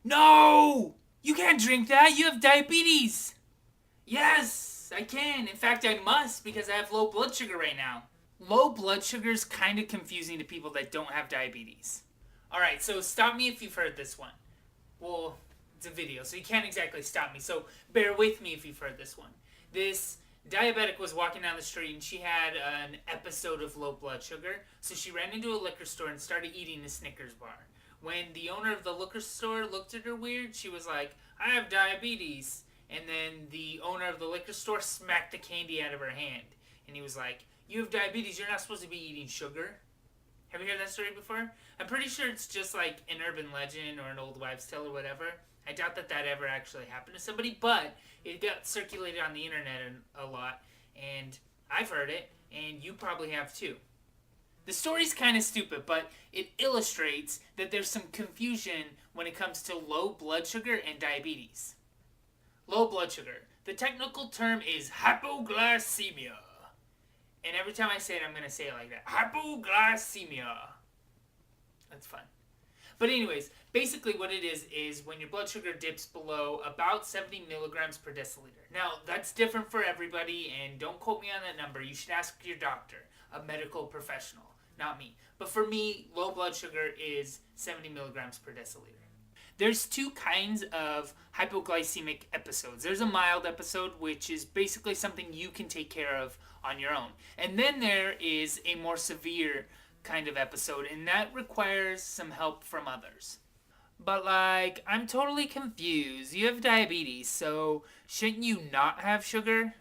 No! You can't drink that. You have diabetes. Yes, I can. In fact, I must because I have low blood sugar right now. Low blood sugar is kind of confusing to people that don't have diabetes. Alright, so stop me if you've heard this one. Well, it's a video, so you can't exactly stop me. So bear with me if you've heard this one. This diabetic was walking down the street and she had an episode of low blood sugar. So she ran into a liquor store and started eating a Snickers bar. When the owner of the liquor store looked at her weird, she was like, I have diabetes. And then the owner of the liquor store smacked the candy out of her hand. And he was like, you have diabetes, you're not supposed to be eating sugar. Have you heard that story before? I'm pretty sure it's just like an urban legend or an old wives' tale or whatever. I doubt that ever actually happened to somebody, but it got circulated on the internet a lot. And I've heard it, and you probably have too. The story's kind of stupid, but it illustrates that there's some confusion when it comes to low blood sugar and diabetes. Low blood sugar. The technical term is hypoglycemia. And every time I say it, I'm going to say it like that. Hypoglycemia. That's fun. But anyways, basically what it is when your blood sugar dips below about 70 milligrams per deciliter. Now, that's different for everybody, and don't quote me on that number. You should ask your doctor, a medical professional, not me. But for me, low blood sugar is 70 milligrams per deciliter. There's two kinds of hypoglycemic episodes. There's a mild episode, which is basically something you can take care of on your own. And then there is a more severe kind of episode, and that requires some help from others. But I'm totally confused. You have diabetes, so shouldn't you not have sugar?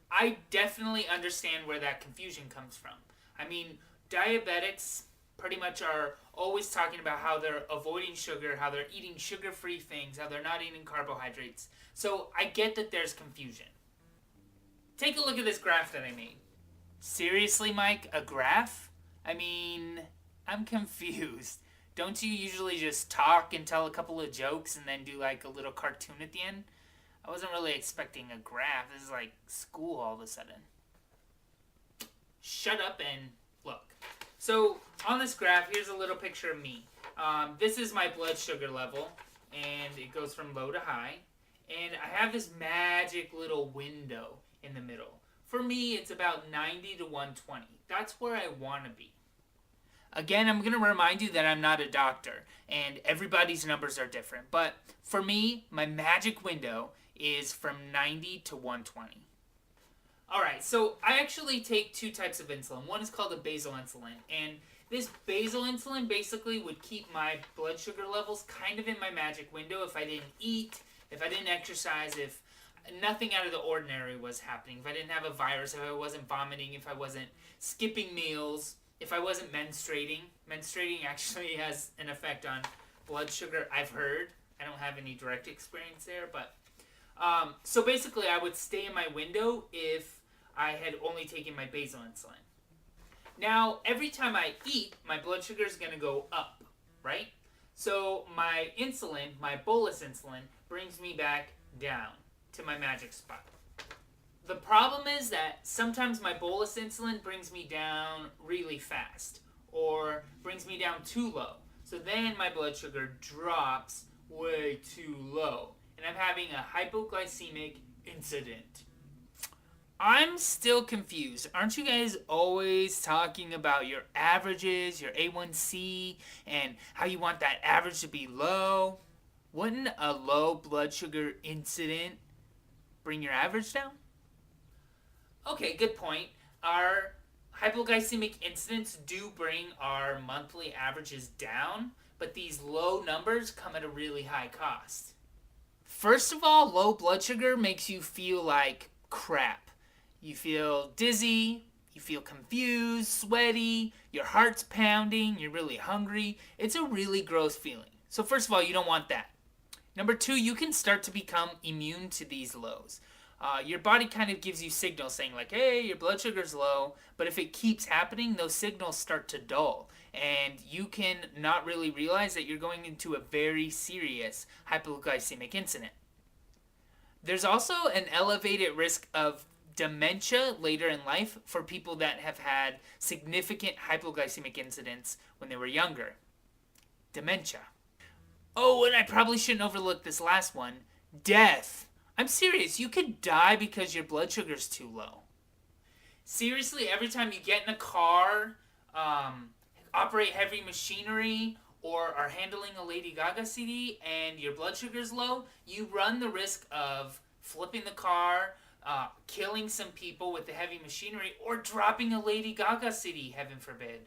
I definitely understand where that confusion comes from. I mean, diabetics pretty much are always talking about how they're avoiding sugar, how they're eating sugar-free things, how they're not eating carbohydrates. So I get that there's confusion. Take a look at this graph that I made. Seriously, Mike? A graph? I mean, I'm confused. Don't you usually just talk and tell a couple of jokes and then do a little cartoon at the end? I wasn't really expecting a graph. This is like school all of a sudden. Shut up and look. So on this graph, here's a little picture of me. This is my blood sugar level, and it goes from low to high. And I have this magic little window in the middle. For me, it's about 90 to 120. That's where I want to be. Again, I'm going to remind you that I'm not a doctor, and everybody's numbers are different. But for me, my magic window is from 90 to 120. Alright, so I actually take two types of insulin. One is called a basal insulin, and this basal insulin basically would keep my blood sugar levels kind of in my magic window if I didn't eat, if I didn't exercise, if nothing out of the ordinary was happening, if I didn't have a virus, if I wasn't vomiting, if I wasn't skipping meals, if I wasn't menstruating. Menstruating actually has an effect on blood sugar, I've heard. I don't have any direct experience there, but so basically I would stay in my window if I had only taken my basal insulin. Now, every time I eat, my blood sugar is going to go up, right? So my insulin, my bolus insulin, brings me back down to my magic spot. The problem is that sometimes my bolus insulin brings me down really fast or brings me down too low. So then my blood sugar drops way too low and I'm having a hypoglycemic incident. I'm still confused. Aren't you guys always talking about your averages, your A1C, and how you want that average to be low? Wouldn't a low blood sugar incident bring your average down? Okay, good point. Our hypoglycemic incidents do bring our monthly averages down, but these low numbers come at a really high cost. First of all, low blood sugar makes you feel like crap. You feel dizzy, you feel confused, sweaty, your heart's pounding, you're really hungry. It's a really gross feeling. So first of all, you don't want that. Number two, you can start to become immune to these lows. Your body kind of gives you signals saying like, hey, your blood sugar's low, but if it keeps happening, those signals start to dull, and you can not really realize that you're going into a very serious hypoglycemic incident. There's also an elevated risk of dementia later in life for people that have had significant hypoglycemic incidents when they were younger. Dementia. Oh, and I probably shouldn't overlook this last one. Death. I'm serious, you could die because your blood sugar's too low. Seriously, every time you get in a car, operate heavy machinery, or are handling a Lady Gaga CD and your blood sugar's low, you run the risk of flipping the car, killing some people with the heavy machinery, or dropping a Lady Gaga CD, heaven forbid.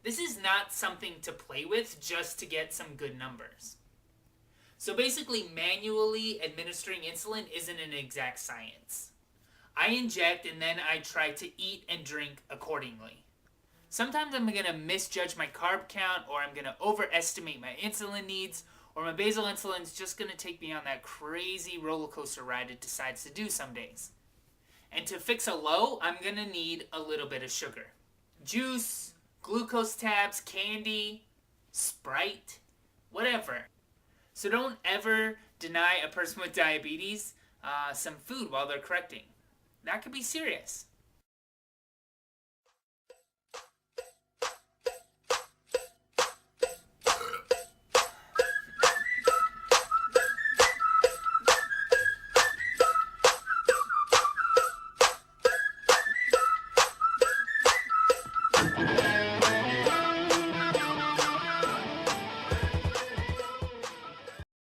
This is not something to play with just to get some good numbers. So basically, manually administering insulin isn't an exact science. I inject and then I try to eat and drink accordingly. Sometimes I'm going to misjudge my carb count, or I'm going to overestimate my insulin needs, or my basal insulin is just going to take me on that crazy roller coaster ride it decides to do some days. And to fix a low, I'm going to need a little bit of sugar. Juice, glucose tabs, candy, Sprite, whatever. So don't ever deny a person with diabetes some food while they're correcting. That could be serious.